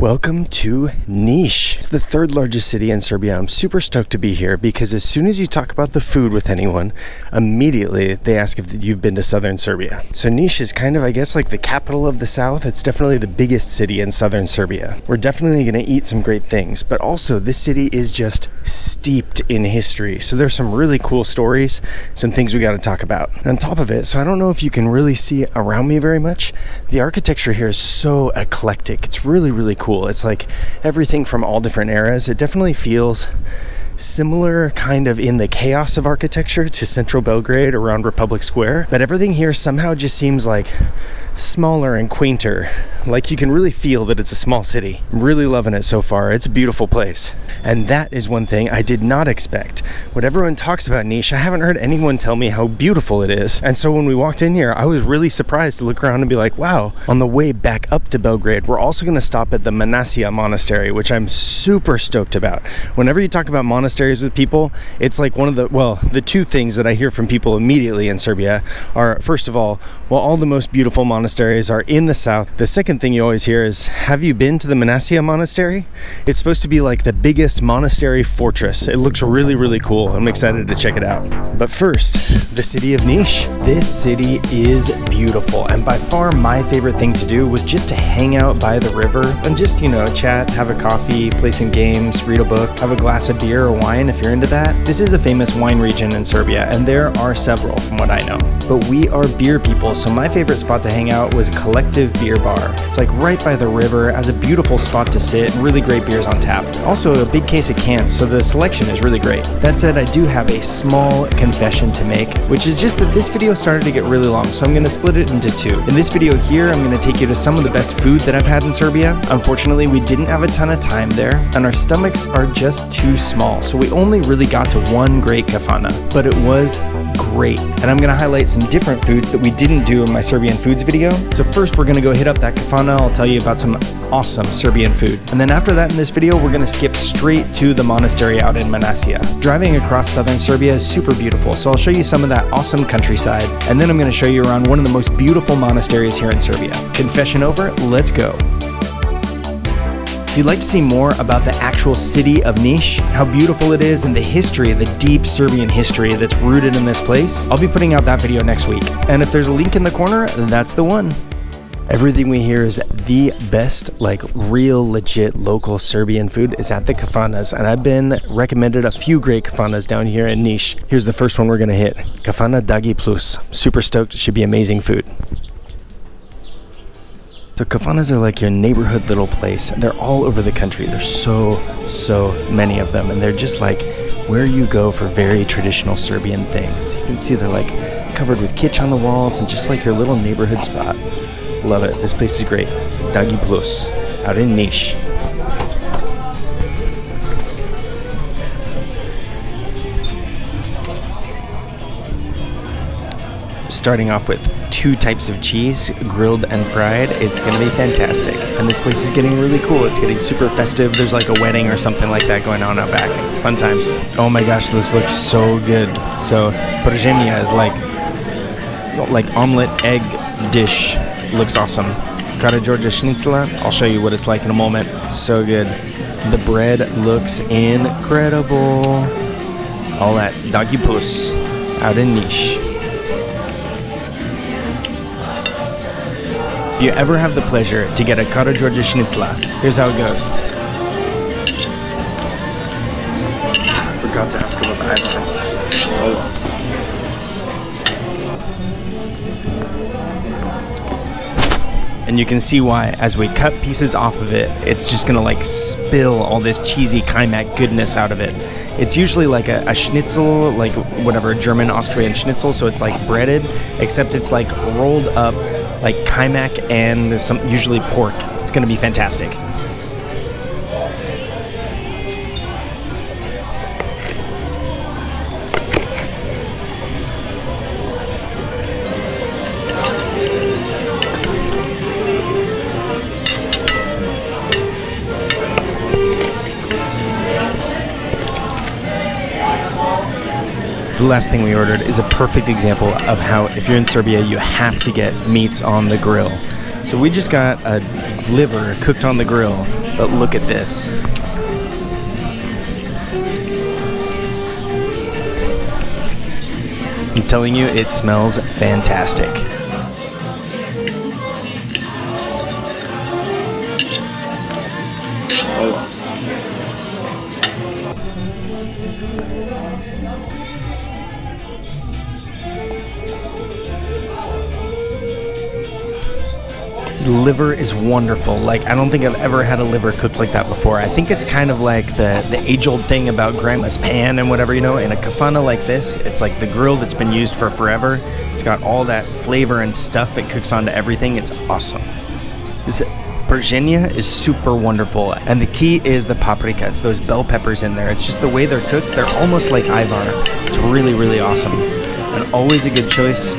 Welcome to Niš. It's the third largest city in Serbia. I'm super stoked to be here because as soon as you talk about the food with anyone, immediately they ask if you've been to Southern Serbia. So Niš is kind of, I guess, like the capital of the south. It's definitely the biggest city in Southern Serbia. We're definitely going to eat some great things, but also this city is just steeped in history. So there's some really cool stories, some things we got to talk about. And on top of it, so I don't know if you can really see around me very much, the architecture here is so eclectic. It's really, really cool. It's like everything from all different eras. It definitely feels similar kind of in the chaos of architecture to central Belgrade around Republic Square, but everything here somehow just seems like smaller and quainter. Like you can really feel that it's a small city. I'm really loving it so far. It's a beautiful place. And that is one thing I did not expect. When everyone talks about Niš, I haven't heard anyone tell me how beautiful it is. And so when we walked in here, I was really surprised to look around and be like, wow. On the way back up to Belgrade, we're also going to stop at the Manasija Monastery, which I'm super stoked about. Whenever you talk about monasteries with people, it's like one of the two things that I hear from people immediately in Serbia are, first of all the most beautiful monasteries are in the south. The second thing you always hear is, have you been to the Manasija Monastery? It's supposed to be like the biggest monastery fortress. It looks really, really cool. I'm excited to check it out. But first, the city of Niš. This city is beautiful, and by far my favorite thing to do was just to hang out by the river and just, chat, have a coffee, play some games, read a book, have a glass of beer or wine if you're into that. This is a famous wine region in Serbia, and there are several from what I know. But we are beer people, so my favorite spot to hang out was Collective Beer Bar. It's like right by the river, has a beautiful spot to sit, and really great beers on tap. Also a big case of cans, so the selection is really great. That said, I do have a small confession to make, which is just that this video started to get really long, so I'm going to split it into two. In this video here, I'm going to take you to some of the best food that I've had in Serbia. Unfortunately, we didn't have a ton of time there, and our stomachs are just too small, so we only really got to one great kafana, but it was great. And I'm going to highlight some different foods that we didn't do in my Serbian foods video. So first we're going to go hit up that kafana. I'll tell you about some awesome Serbian food. And then after that in this video, we're going to skip straight to the monastery out in Manasija. Driving across southern Serbia is super beautiful, so I'll show you some of that awesome countryside. And then I'm going to show you around one of the most beautiful monasteries here in Serbia. Confession over, let's go. If you'd like to see more about the actual city of Niš, how beautiful it is, and the history, the deep Serbian history that's rooted in this place, I'll be putting out that video next week. And if there's a link in the corner, that's the one. Everything we hear is the best, like real legit local Serbian food is at the kafanas, and I've been recommended a few great kafanas down here in Niš. Here's the first one we're gonna hit, Kafana Dagi Plus. Super stoked, it should be amazing food. So kafanas are like your neighborhood little place. They're all over the country. There's so many of them, and they're just like where you go for very traditional Serbian things. You can see they're like covered with kitsch on the walls and just like your little neighborhood spot. Love it. This place is great. Dagi Plus, out in Niš. Starting off with two types of cheese, grilled and fried. It's gonna be fantastic. And this place is getting really cool. It's getting super festive. There's like a wedding or something like that going on out back. Fun times. Oh my gosh, this looks so good. So prženja is like omelet egg dish. Looks awesome. Karađorđe schnitzela, I'll show you what it's like in a moment. So good. The bread looks incredible. All that Dagi Plus out in Niš. If you ever have the pleasure to get a Karađorđe schnitzela, here's how it goes. Forgot to ask about the eyebrow. And you can see why, as we cut pieces off of it, it's just gonna like spill all this cheesy kaimak goodness out of it. It's usually like a schnitzel, like whatever, German, Austrian schnitzel, so it's like breaded, except it's like rolled up like kaimak and some usually pork. It's gonna be fantastic. The last thing we ordered is a perfect example of how, if you're in Serbia, you have to get meats on the grill. So So we just got a liver cooked on the grill, but look at this. I'm telling you, it smells fantastic. The liver is wonderful. Like, I don't think I've ever had a liver cooked like that before. I think it's kind of like the age-old thing about grandma's pan and whatever, in a kafana like this. It's like the grill that's been used for forever. It's got all that flavor and stuff. It cooks onto everything. It's awesome. This Pergenia is super wonderful. And the key is the paprika. It's those bell peppers in there. It's just the way they're cooked. They're almost like Ivar. It's really, really awesome. And always a good choice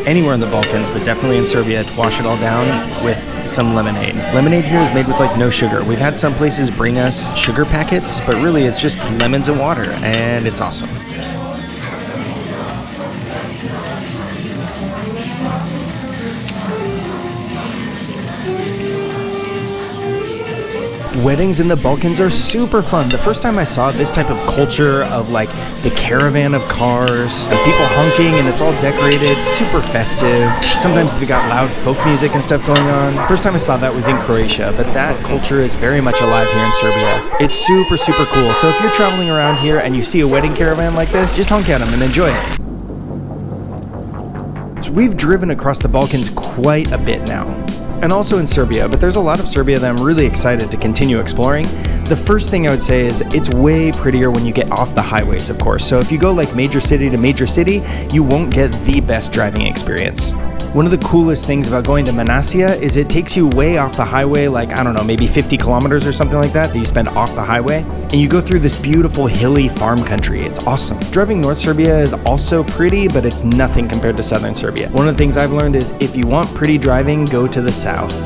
anywhere in the Balkans, but definitely in Serbia, to wash it all down with some lemonade. Lemonade here is made with like no sugar. We've had some places bring us sugar packets, but really it's just lemons and water, and it's awesome. Weddings in the Balkans are super fun. The first time I saw this type of culture of like the caravan of cars and people honking and it's all decorated, super festive. Sometimes they got loud folk music and stuff going on. First time I saw that was in Croatia, but that culture is very much alive here in Serbia. It's super, super cool. So if you're traveling around here and you see a wedding caravan like this, just honk at them and enjoy it. So we've driven across the Balkans quite a bit now, and also in Serbia, but there's a lot of Serbia that I'm really excited to continue exploring. The first thing I would say is it's way prettier when you get off the highways, of course. So if you go like major city to major city, you won't get the best driving experience. One of the coolest things about going to Manasija is it takes you way off the highway, like, I don't know, maybe 50 kilometers or something like that you spend off the highway, and you go through this beautiful hilly farm country. It's awesome. Driving North Serbia is also pretty, but it's nothing compared to Southern Serbia. One of the things I've learned is if you want pretty driving, go to the south.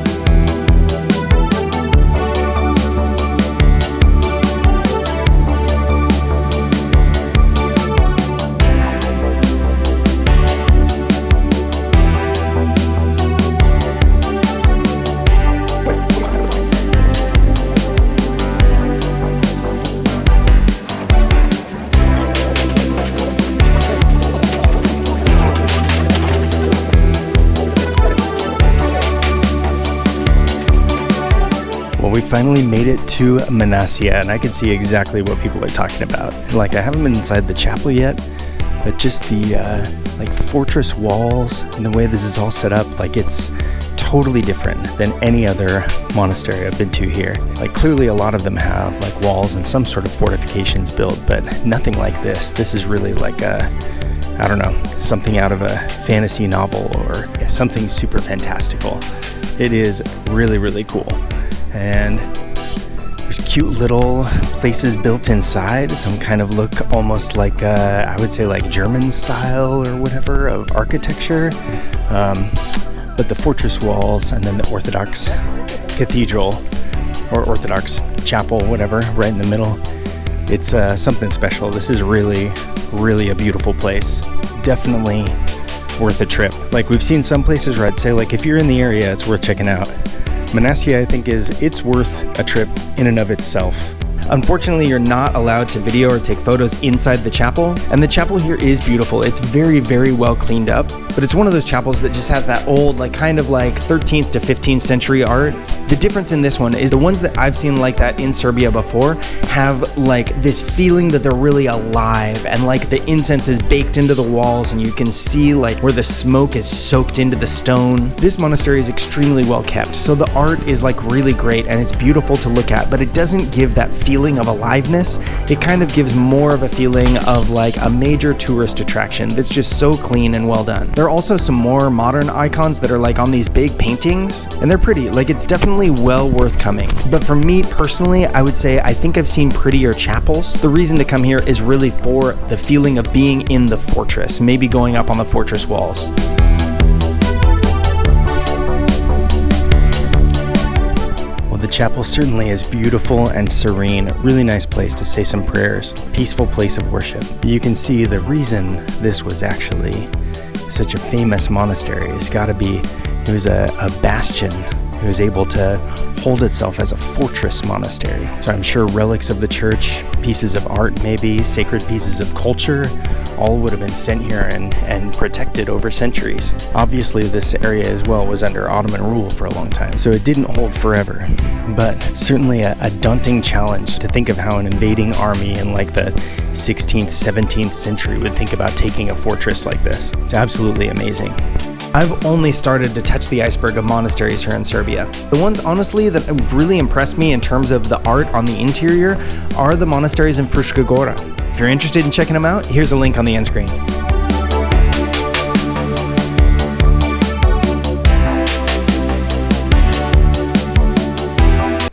We finally made it to Manasija, and I can see exactly what people are talking about. Like, I haven't been inside the chapel yet, but just the like fortress walls and the way this is all set up, like it's totally different than any other monastery I've been to here. Like, clearly a lot of them have like walls and some sort of fortifications built, but nothing like this. This is really like I don't know, something out of a fantasy novel or something super fantastical. It is really, really cool. And there's cute little places built inside. Some kind of look almost like, I would say like German style or whatever of architecture. But the fortress walls and then the Orthodox cathedral or Orthodox chapel, whatever, right in the middle. It's something special. This is really, really a beautiful place. Definitely worth a trip. Like, we've seen some places where I'd say like if you're in the area, it's worth checking out. Manasija, I think, it's worth a trip in and of itself. Unfortunately, you're not allowed to video or take photos inside the chapel, and the chapel here is beautiful. It's very, very well cleaned up, but it's one of those chapels that just has that old, like kind of like 13th to 15th century art. The difference in this one is the ones that I've seen like that in Serbia before have like this feeling that they're really alive, and like the incense is baked into the walls and you can see like where the smoke is soaked into the stone. This monastery is extremely well kept, so the art is like really great and it's beautiful to look at, but it doesn't give that feeling of aliveness. It kind of gives more of a feeling of like a major tourist attraction that's just so clean and well done. There are also some more modern icons that are like on these big paintings, and they're pretty. Like, it's definitely well worth coming. But for me personally, I would say I think I've seen prettier chapels. The reason to come here is really for the feeling of being in the fortress, maybe going up on the fortress walls. The chapel certainly is beautiful and serene. Really nice place to say some prayers. Peaceful place of worship. You can see the reason this was actually such a famous monastery has got to be It was a bastion. It was able to hold itself as a fortress monastery. So I'm sure relics of the church, pieces of art maybe, sacred pieces of culture, all would have been sent here and protected over centuries. Obviously this area as well was under Ottoman rule for a long time, so it didn't hold forever. But certainly a daunting challenge to think of how an invading army in like the 16th, 17th century would think about taking a fortress like this. It's absolutely amazing. I've only started to touch the iceberg of monasteries here in Serbia. The ones, honestly, that have really impressed me in terms of the art on the interior are the monasteries in Fruška Gora. If you're interested in checking them out, here's a link on the end screen.